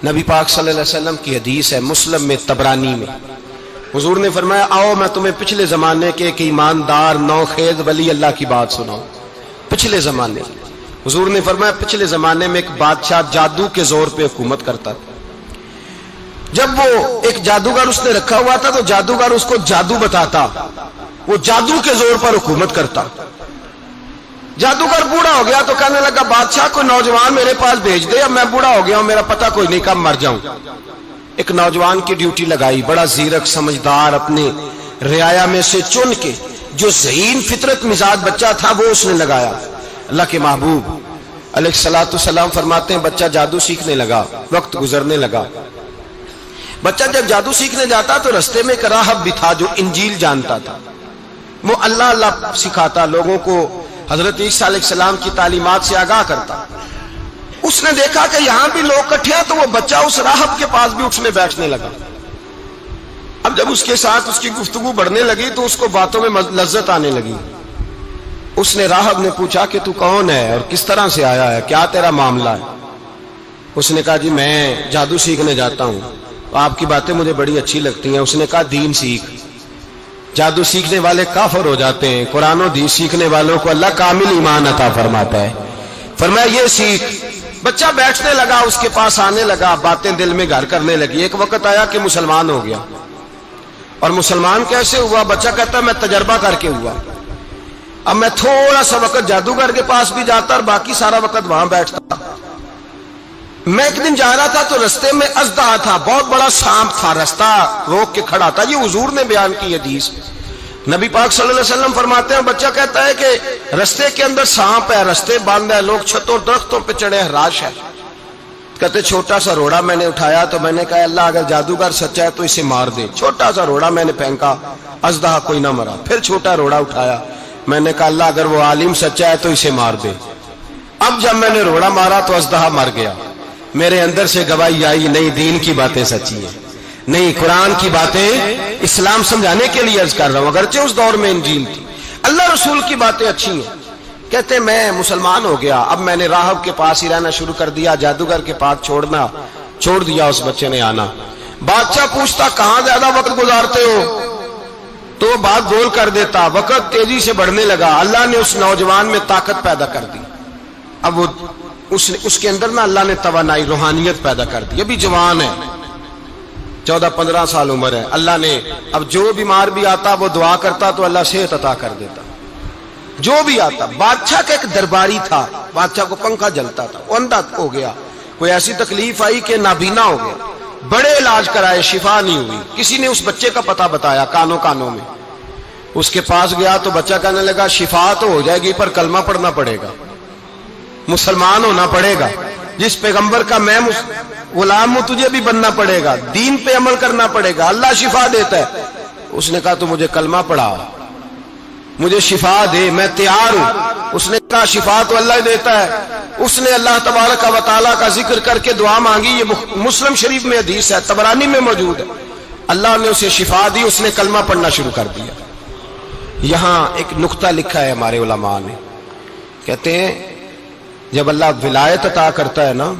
نبی پاک صلی اللہ علیہ وسلم کی حدیث ہے مسلم میں طبرانی میں، حضور نے فرمایا آؤ میں تمہیں پچھلے زمانے کے ایک ایماندار نوخیز ولی اللہ کی بات سناؤں۔ پچھلے زمانے حضور نے فرمایا پچھلے زمانے میں ایک بادشاہ جادو کے زور پہ حکومت کرتا تھا۔ جب وہ ایک جادوگر اس نے رکھا ہوا تھا تو جادوگر اس کو جادو بتاتا، وہ جادو کے زور پر حکومت کرتا۔ جادوگر بوڑھا ہو گیا تو کہنے لگا بادشاہ کوئی نوجوان میرے پاس بھیج دے، اب میں بوڑھا ہو گیا ہوں میرا پتہ کوئی نہیں کب مر جاؤں۔ ایک نوجوان کی ڈیوٹی لگائی، بڑا زیرک سمجھدار، اپنے رعایا میں سے چن کے جو ذہین فطرت مزاج بچہ تھا وہ اس نے لگایا۔ اللہ کے محبوب علیہ الصلوۃ والسلام فرماتے ہیں بچہ جادو سیکھنے لگا، وقت گزرنے لگا۔ بچہ جب جادو سیکھنے جاتا تو رستے میں ایک راہب بھی تھا جو انجیل جانتا تھا، وہ اللہ اللہ سکھاتا، لوگوں کو حضرت عیسیٰ علیہ السلام کی تعلیمات سے آگاہ کرتا۔ اس نے دیکھا کہ یہاں بھی لوگ اکٹھے ہیں تو وہ بچہ اس راہب کے پاس بھی اٹھنے بیٹھنے لگا۔ اب جب اس کے ساتھ اس کی گفتگو بڑھنے لگی تو اس کو باتوں میں لذت آنے لگی۔ اس نے راہب نے پوچھا کہ تو کون ہے اور کس طرح سے آیا ہے، کیا تیرا معاملہ ہے؟ اس نے کہا جی میں جادو سیکھنے جاتا ہوں، آپ کی باتیں مجھے بڑی اچھی لگتی ہیں۔ اس نے کہا دین سیکھ، جادو سیکھنے والے کافر ہو جاتے ہیں، قرآن و حدیث سیکھنے والوں کو اللہ کامل ایمان عطا فرماتا ہے۔ فرمایا یہ سیکھ۔ بچہ بیٹھنے لگا، اس کے پاس آنے لگا، باتیں دل میں گھر کرنے لگی۔ ایک وقت آیا کہ مسلمان ہو گیا، اور مسلمان کیسے ہوا؟ بچہ کہتا ہے میں تجربہ کر کے ہوا۔ اب میں تھوڑا سا وقت جادوگر کے پاس بھی جاتا اور باقی سارا وقت وہاں بیٹھتا۔ میں ایک دن جا رہا تھا تو رستے میں اژدہا تھا، بہت بڑا سانپ تھا، رستہ روک کے کھڑا تھا۔ یہ حضور نے بیان کی حدیث۔ نبی پاک صلی اللہ علیہ وسلم فرماتے ہیں بچہ کہتا ہے کہ رستے کے اندر سانپ ہے، رستے بند ہے، لوگ چھتوں درختوں پہ چڑھے ہیں، ہراش ہے۔ کہتے چھوٹا سا روڑا میں نے اٹھایا تو میں نے کہا اللہ اگر جادوگر سچا ہے تو اسے مار دے۔ چھوٹا سا روڑا میں نے پھینکا، اژدہا کوئی نہ مرا۔ پھر چھوٹا روڑا اٹھایا، میں نے کہا اللہ اگر وہ عالم سچا ہے تو اسے مار دے۔ اب جب میں نے روڑا مارا تو اژدہا مر گیا۔ میرے اندر سے گواہی آئی نہیں دین کی باتیں سچی ہیں، نہیں قرآن کی باتیں اسلام سمجھانے کے لیے عرض کر رہا ہوں، اگرچہ اس دور میں انجیل تھی۔ اللہ رسول کی باتیں اچھی ہیں۔ کہتے میں مسلمان ہو گیا، اب میں نے راہب کے پاس ہی رہنا شروع کر دیا، جادوگر کے پاس چھوڑ دیا اس بچے نے آنا۔ بادشاہ پوچھتا کہاں زیادہ وقت گزارتے ہو تو وہ بات گول کر دیتا، وقت تیزی سے بڑھنے لگا۔ اللہ نے اس نوجوان میں طاقت پیدا کر دی، اب وہ اس کے اندر نا اللہ نے توانائی روحانیت پیدا کر دی، ابھی جوان ہے، 14-15 سال عمر ہے۔ اللہ نے اب جو بیمار بھی آتا وہ دعا کرتا تو اللہ صحت عطا کر دیتا، جو بھی آتا۔ بادشاہ کا ایک درباری تھا، بادشاہ کو پنکھا جلتا تھا، وہ اندھا ہو گیا، کوئی ایسی تکلیف آئی کہ نابینا ہو گیا، بڑے علاج کرائے شفا نہیں ہوئی۔ کسی نے اس بچے کا پتہ بتایا کانوں میں، اس کے پاس گیا تو بچہ کہنے لگا شفا تو ہو جائے گی پر کلمہ پڑھنا پڑے گا، مسلمان ہونا پڑے گا، جس پیغمبر کا میں غلام ہوں تجھے بھی بننا پڑے گا، دین پہ عمل کرنا پڑے گا، اللہ شفا دیتا ہے۔ اس نے کہا تو مجھے کلمہ پڑھا، مجھے شفا دے، میں تیار ہوں۔ اس نے کہا شفا تو اللہ دیتا ہے۔ اس نے اللہ تبارک و تعالیٰ کا ذکر کر کے دعا مانگی، یہ مسلم شریف میں حدیث ہے، طبرانی میں موجود ہے۔ اللہ نے اسے شفا دی، اس نے کلمہ پڑھنا شروع کر دیا۔ یہاں ایک نقطہ لکھا ہے ہمارے علماء نے، کہتے ہیں جب اللہ ولایت عطا کرتا ہے نا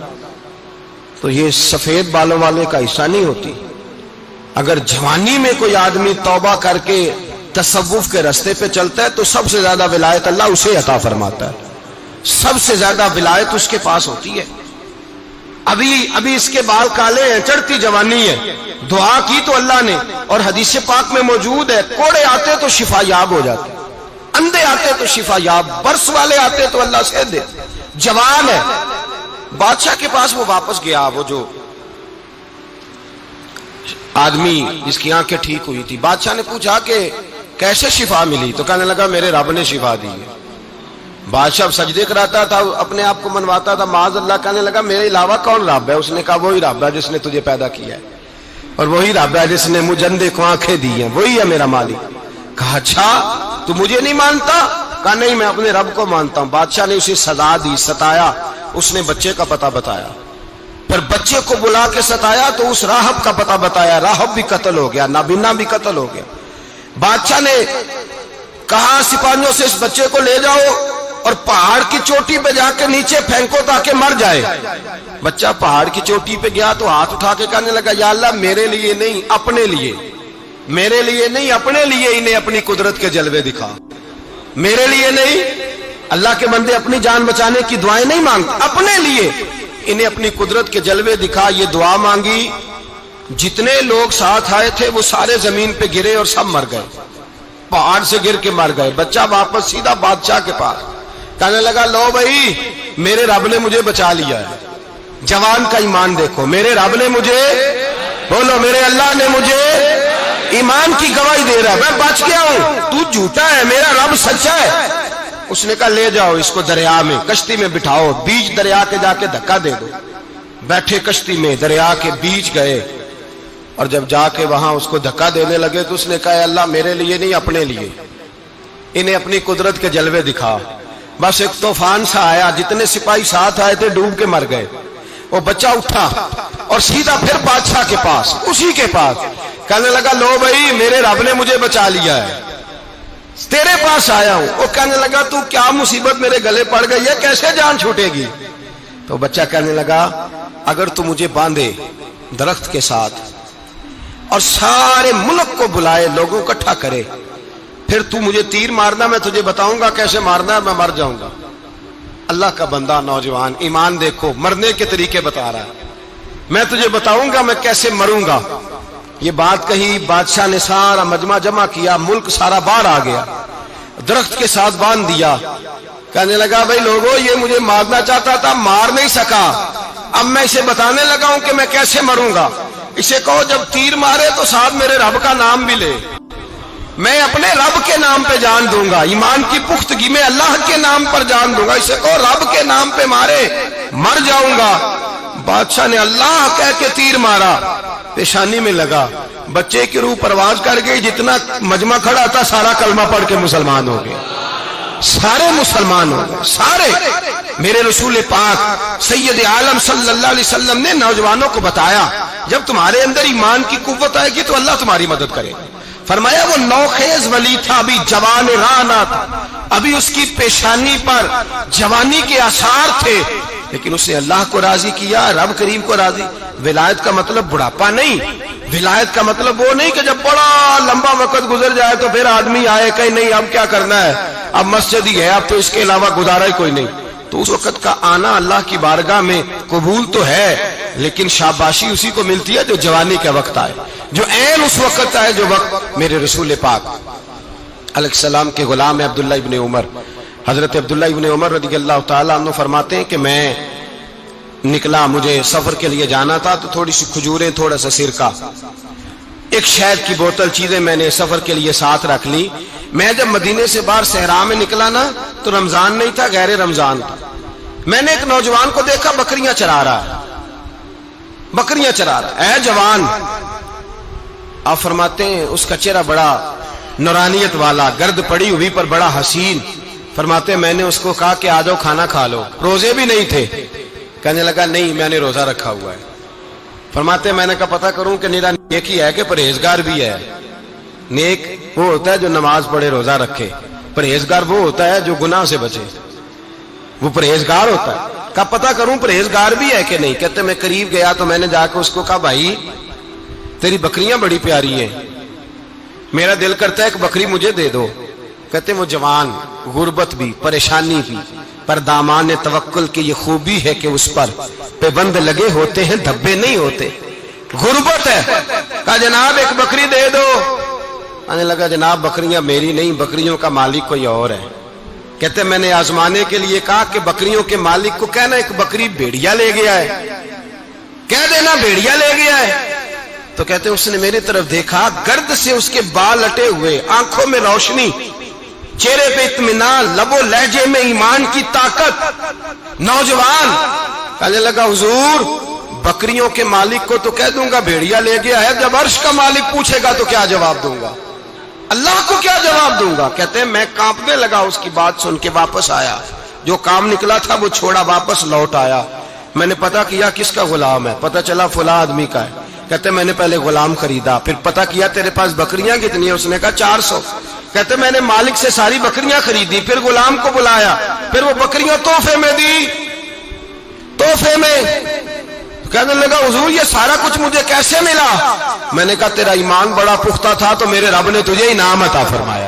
تو یہ سفید بالوں والے کا حصہ نہیں ہوتی۔ اگر جوانی میں کوئی آدمی توبہ کر کے تصوف کے رستے پہ چلتا ہے تو سب سے زیادہ ولایت اللہ اسے عطا فرماتا ہے، سب سے زیادہ ولایت اس کے پاس ہوتی ہے۔ ابھی اس کے بال کالے ہیں، چڑھتی جوانی ہے، دعا کی تو اللہ نے، اور حدیث پاک میں موجود ہے کوڑے آتے تو شفا یاب ہو جاتے، اندھے آتے تو شفا یاب، برس والے آتے تو اللہ سے دے، جوان ہے۔ بادشاہ کے پاس وہ واپس گیا، وہ جو آدمی جس کی آنکھیں ٹھیک ہوئی تھی۔ بادشاہ نے پوچھا کہ کیسے شفا ملی؟ تو کہنے لگا میرے رب نے شفا دی ہے۔ بادشاہ سجدے کراتا تھا، اپنے آپ کو منواتا تھا معاذ اللہ، کہنے لگا میرے علاوہ کون رب ہے؟ اس نے کہا وہی رب ہے جس نے تجھے پیدا کیا ہے، اور وہی رب ہے جس نے مجھے اندھے کو آنکھیں دی ہیں، وہی ہے میرا مالک۔ کہا اچھا تو مجھے نہیں مانتا؟ کہا نہیں میں اپنے رب کو مانتا ہوں۔ بادشاہ نے اسے سزا دی، ستایا، اس نے بچے کا پتہ بتایا، پھر بچے کو بلا کے ستایا تو اس راہب کا پتہ بتایا، راہب بھی قتل ہو گیا، نابینا بھی قتل ہو گیا۔ بادشاہ نے کہا سپاہیوں سے اس بچے کو لے جاؤ اور پہاڑ کی چوٹی پہ جا کے نیچے پھینکو تاکہ مر جائے. بچہ پہاڑ کی چوٹی پہ گیا تو ہاتھ اٹھا کے کہنے لگا یا اللہ میرے لیے نہیں اپنے لیے، میرے لیے نہیں اپنے لیے انہیں اپنی قدرت کے جلوے دکھا. میرے لیے نہیں، اللہ کے بندے اپنی جان بچانے کی دعائیں نہیں مانگتے، اپنے لیے انہیں اپنی قدرت کے جلوے دکھا. یہ دعا مانگی، جتنے لوگ ساتھ آئے تھے وہ سارے زمین پہ گرے اور سب مر گئے، پہاڑ سے گر کے مر گئے. بچہ واپس سیدھا بادشاہ کے پاس کہنے لگا لو بھائی میرے رب نے مجھے بچا لیا ہے. جوان کا ایمان دیکھو، میرے رب نے مجھے، بولو میرے اللہ نے مجھے ایمان کی گواہی دے رہا ہے، میں بچ گیا ہوں، تو جھوٹا ہے، میرا رب سچا ہے. اس نے کہا لے جاؤ اس کو دریا میں، کشتی میں بٹھاؤ، بیچ دریا کے جا کے دھکا دے دو. بیٹھے کشتی میں، دریا کے بیچ گئے، اور جب جا کے وہاں اس کو دھکا دینے لگے تو اس نے کہا اللہ میرے لیے نہیں اپنے لیے انہیں اپنی قدرت کے جلوے دکھا. بس ایک طوفان سا آیا، جتنے سپاہی ساتھ آئے تھے ڈوب کے مر گئے. وہ بچہ اٹھا اور سیدھا پھر بادشاہ کے پاس، اسی کے پاس کہنے لگا لو بھائی میرے رب نے مجھے بچا لیا ہے، تیرے پاس آیا ہوں. وہ کہنے لگا تو کیا مصیبت میرے گلے پڑ گئی ہے، کیسے جان چھوٹے گی؟ تو بچہ کہنے لگا اگر تو مجھے باندھے درخت کے ساتھ اور سارے ملک کو بلائے، لوگوں کو اکٹھا کرے، پھر تو مجھے تیر مارنا، میں تجھے بتاؤں گا کیسے مارنا ہے، میں مر جاؤں گا. اللہ کا بندہ نوجوان ایمان دیکھو، مرنے کے طریقے بتا رہا ہے، میں تجھے بتاؤں گا میں کیسے مروں گا. یہ بات کہی، بادشاہ نے سارا مجمع جمع کیا، ملک سارا باہر آ گیا، درخت کے ساتھ باندھ دیا. کہنے لگا بھائی لوگوں یہ مجھے مارنا چاہتا تھا، مار نہیں سکا، اب میں اسے بتانے لگا ہوں کہ میں کیسے مروں گا. اسے کہو جب تیر مارے تو ساتھ میرے رب کا نام بھی لے، میں اپنے رب کے نام پہ جان دوں گا، ایمان کی پختگی میں اللہ کے نام پر جان دوں گا. اسے کہو رب کے نام پہ مارے، مر جاؤں گا. بادشاہ نے اللہ کہہ کے تیر مارا، پیشانی میں لگا، بچے کی روح پرواز کر گئی. جتنا مجمع کھڑا تھا سارا کلمہ پڑھ کے مسلمان ہو گئے، سارے مسلمان ہو گئے سارے. میرے رسول پاک سید عالم صلی اللہ علیہ وسلم نے نوجوانوں کو بتایا جب تمہارے اندر ایمان کی قوت آئے گی تو اللہ تمہاری مدد کرے. فرمایا وہ نوخیز ولی تھا، ابھی جوان رانا تھا، ابھی اس کی پیشانی پر جوانی کے آثار تھے، لیکن اس نے اللہ کو راضی کیا، رب کریم کو راضی. ولایت کا مطلب بڑھاپا نہیں، ولایت کا مطلب وہ نہیں کہ جب بڑا لمبا وقت گزر جائے تو پھر آدمی آئے کہ نہیں اب کیا کرنا ہے، اب مسجد ہی ہے، اب تو اس کے علاوہ گزارا ہی کوئی نہیں. تو اس وقت کا آنا اللہ کی بارگاہ میں قبول تو ہے، لیکن شاباشی اسی کو ملتی ہے جو جوانی کا وقت آئے، جو عین اس وقت آئے جو وقت میرے رسول پاک علیہ السلام کے غلام عبداللہ ابن عمر، حضرت عبداللہ ابن عمر رضی اللہ تعالیٰ عنہ فرماتے ہیں کہ میں نکلا، مجھے سفر کے لیے جانا تھا، تو تھوڑی سی کھجوریں، تھوڑا سا سرکہ، ایک شہد کی بوتل، چیزیں میں نے سفر کے لیے ساتھ رکھ لی. میں جب مدینے سے باہر صحرا میں نکلا نا تو رمضان نہیں تھا، غیر رمضان تھا. میں نے ایک نوجوان کو دیکھا بکریاں چرا رہا ہے، بکریاں چرا رہا ہے. اے جوان، آپ فرماتے ہیں اس کا چہرہ بڑا نورانیت والا، گرد پڑی ہوئی پر بڑا حسین. فرماتے ہیں میں نے اس کو کہا کہ آ جاؤ کھانا کھا لو، روزے بھی نہیں تھے. کہنے لگا نہیں میں نے روزہ رکھا ہوا ہے. فرماتے ہیں میں نے کہا پتہ کروں کہ نیرا نیک ہی ہے کہ پرہیزگار بھی ہے. نیک وہ ہوتا ہے جو نماز پڑھے روزہ رکھے، پرہیزگار وہ ہوتا ہے جو گناہ سے بچے، وہ پرہیزگار ہوتا ہے. کہا پتہ کروں پرہیزگار بھی ہے کہ نہیں. کہتے میں قریب گیا تو میں نے جا کے اس کو کہا بھائی تیری بکریاں بڑی پیاری ہیں، میرا دل کرتا ہے ایک بکری مجھے دے دو. کہتے وہ جوان، غربت بھی، پریشانی بھی، پر دامان توکل کی یہ خوبی ہے کہ اس پر پابند لگے ہوتے ہیں، دھبے نہیں ہوتے. غربت ہے. کہا جناب ایک بکری دے دو. آنے لگا جناب بکریاں میری نہیں، بکریوں کا مالک کوئی اور ہے. کہتے میں نے آزمانے کے لیے کہا کہ بکریوں کے مالک کو کہنا ایک بکری بھیڑیا لے گیا ہے، کہہ دینا بھیڑیا لے گیا ہے. تو کہتے اس نے میری طرف دیکھا، گرد سے اس کے بال لٹے ہوئے، آنکھوں میں روشنی، چہرے پہ اطمینان، لب و لہجے میں ایمان کی طاقت. نوجوان کہنے لگا حضور بکریوں کے مالک کو تو کہہ دوں گا بھیڑیا لے گیا ہے، جب عرش کا مالک پوچھے گا تو کیا جواب دوں گا، اللہ کو کیا جواب دوں گا. کہتے ہیں میں کانپنے لگا، اس کی بات سن کے واپس آیا، جو کام نکلا تھا وہ چھوڑا، واپس لوٹ آیا. میں نے پتہ کیا کس کا غلام ہے، پتہ چلا فلاں آدمی کا ہے. کہتے میں نے پہلے غلام خریدا، پھر پتہ کیا تیرے پاس بکریاں کتنی ہیں، اس نے کہا 400. کہتے میں نے مالک سے ساری بکریاں خریدی، پھر غلام کو بلایا، پھر وہ بکریاں تحفے میں دی، تحفے میں۔ کہنے لگا حضور یہ سارا کچھ مجھے کیسے ملا؟ میں نے کہا تیرا ایمان بڑا پختہ تھا تو میرے رب نے تجھے انعام عطا فرمایا۔